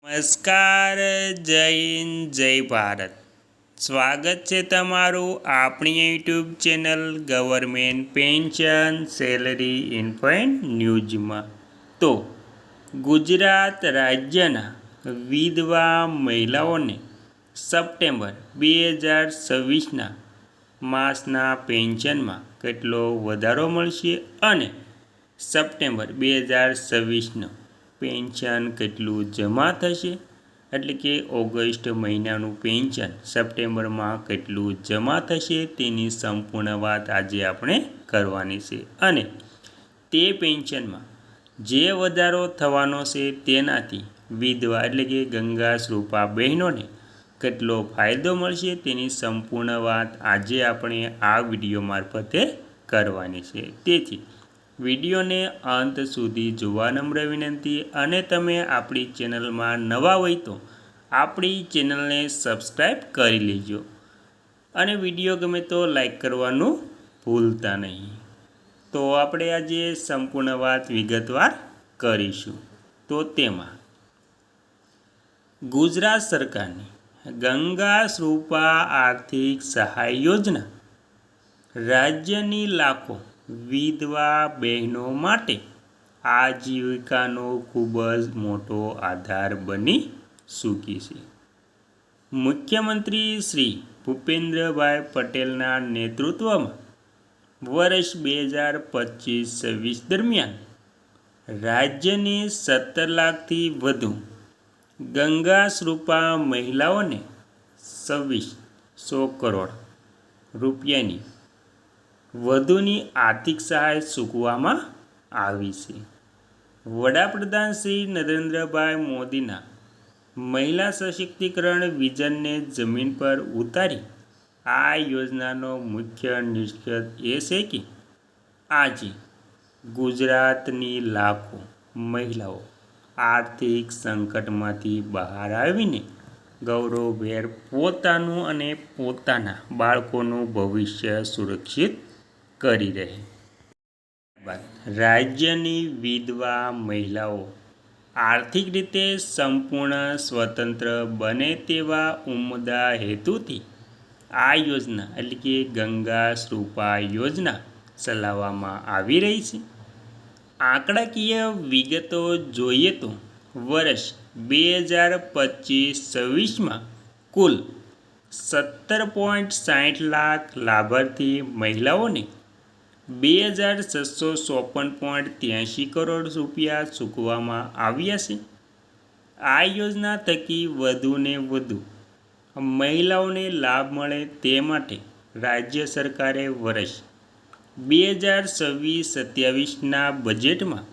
નમસ્કાર, જય હિન્દ, જય ભારત. સ્વાગત છે તમારું આપણી YouTube channel government pension salary info and ન્યૂઝમાં. તો ગુજરાત રાજ્યના વિધવા મહિલાઓને સપ્ટેમ્બર 2026ના માસના પેન્શનમાં કેટલો વધારો મળશે અને સપ્ટેમ્બર 2026નું પેન્શન કેટલું જમા થશે, એટલે કે ઓગસ્ટ મહિનાનું પેન્શન સપ્ટેમ્બરમાં કેટલું જમા થશે તેની સંપૂર્ણ વાત આજે આપણે કરવાની છે. અને તે પેન્શનમાં જે વધારો થવાનો છે તેનાથી વિધવા એટલે કે ગંગા સ્વરૂપા બહેનોને કેટલો ફાયદો મળશે તેની સંપૂર્ણ વાત આજે આપણે આ વિડીયો મારફતે કરવાની છે. તેથી વિડીયોને અંત સુધી જોવા નમ્ર વિનંતી. અને તમે આપણી ચેનલમાં નવા હોય તો આપણી ચેનલને સબસ્ક્રાઈબ કરી લેજો અને વિડીયો ગમે તો લાઈક કરવાનું ભૂલતા નહીં. તો આપણે આજે સંપૂર્ણ વાત વિગતવાર કરીશું. તો તેમાં ગુજરાત સરકારની ગંગા સ્વરૂપા આર્થિક સહાય યોજના રાજ્યની લાખો વિધવા બહેનો માટે આજીવિકાનો ખૂબ જ મોટો આધાર બની ચૂકી છે. મુખ્યમંત્રી શ્રી ભૂપેન્દ્રભાઈ પટેલના નેતૃત્વમાં વર્ષ 2025-26 દરમિયાન રાજ્યની 17 લાખથી વધુ ગંગા સ્વરૂપા મહિલાઓને 2600 કરોડ રૂપિયાની વધુની આર્થિક સહાય ચૂકવવામાં આવી છે. વડાપ્રધાન શ્રી નરેન્દ્રભાઈ મોદીના મહિલા સશક્તિકરણ વિઝનને જમીન પર ઉતારી આ યોજનાનો મુખ્ય નિષ્કર્ષ એ છે કે આજે ગુજરાતની લાખો મહિલાઓ આર્થિક સંકટમાંથી બહાર આવીને ગૌરવભેર પોતાનું અને પોતાના બાળકોનું ભવિષ્ય સુરક્ષિત કરી રહે. રાજ્યની વિધવા મહિલાઓ આર્થિક રીતે સંપૂર્ણ સ્વતંત્ર બને તેવા ઉમદા હેતુથી આ યોજના એટલે કે ગંગા સ્વરૂપા યોજના ચલાવવામાં આવી રહી છે. આંકડાકીય વિગતો જોઈએ તો વર્ષ 2025-26માં કુલ 17.60 લાખ લાભાર્થી મહિલાઓને 2654.83 કરોડ રૂપિયા ચૂકવવામાં આવ્યા છે. આ યોજના થકી વધુને વધુ મહિલાઓને લાભ મળે તે માટે રાજ્ય સરકારે વર્ષ 2026-27ના બજેટમાં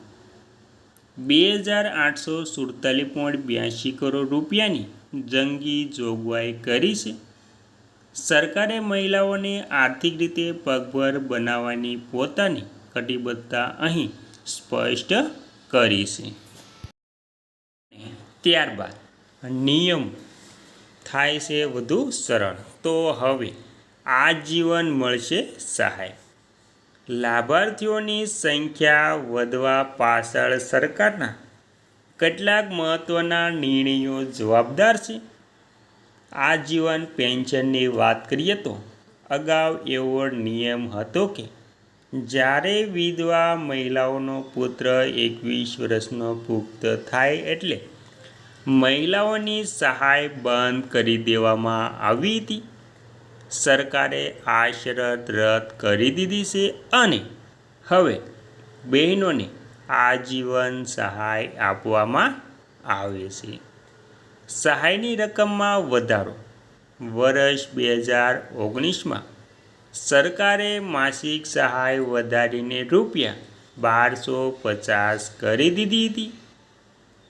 2847.82 કરોડ રૂપિયાની જંગી જોગવાઈ કરી છે. સરકારે મહિલાઓને આર્થિક રીતે પગભર બનાવવાની પોતાની કટિબદ્ધતા અહીં સ્પષ્ટ કરી છે. ત્યારબાદ નિયમ થાય છે વધુ સરળ. તો હવે આજીવન મળશે સહાય. લાભાર્થીઓની સંખ્યા વધવા પાછળ સરકારના કેટલાક મહત્ત્વના નિર્ણયો જવાબદાર છે. આજીવન પેન્શનની વાત કરીએ તો અગાઉ એવો નિયમ હતો કે જ્યારે વિધવા મહિલાઓનો પુત્ર 21 વર્ષનો પુખ્ત થાય એટલે મહિલાઓની સહાય બંધ કરી દેવામાં આવી હતી. સરકારે આ શરત રદ કરી દીધી છે અને હવે બહેનોને આજીવન સહાય આપવામાં આવે છે. સહાયની રકમમાં વધારો. વર્ષ 2019માં સરકારે માસિક સહાય વધારીને ₹1250 કરી દીધી હતી.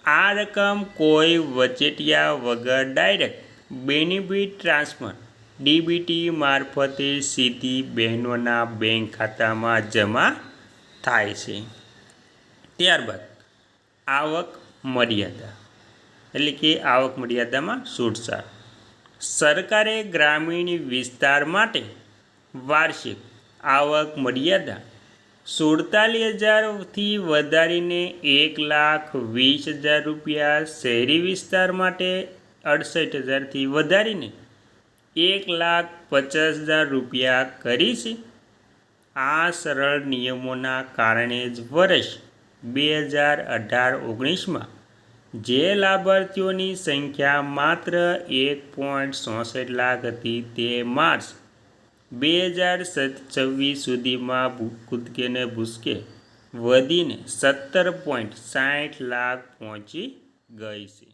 આ રકમ કોઈ વચેટિયા વગર ડાયરેક્ટ બેનિફિટ ટ્રાન્સફર ડીબીટી મારફતે સીધી બહેનોના બેંક ખાતામાં જમા થાય છે. ત્યારબાદ આવક મર્યાદા એટલે કે આવક મર્યાદામાં છૂટછાટ. સરકારે ગ્રામીણ વિસ્તાર માટે વાર્ષિક આવક મર્યાદા 47,000થી વધારીને 1,20,000 રૂપિયા, શહેરી વિસ્તાર માટે 68,000થી વધારીને 1,50,000 રૂપિયા કરી છે. આ સરળ નિયમોના કારણે જ વર્ષ 2018-19માં જે લાભાર્થીઓની સંખ્યા માત્ર 1.66 લાખ હતી તે માર્ચ 2026 સુધીમાં કૂદકે ને ભૂસકે વધીને 17.60 લાખ પહોંચી ગઈ છે.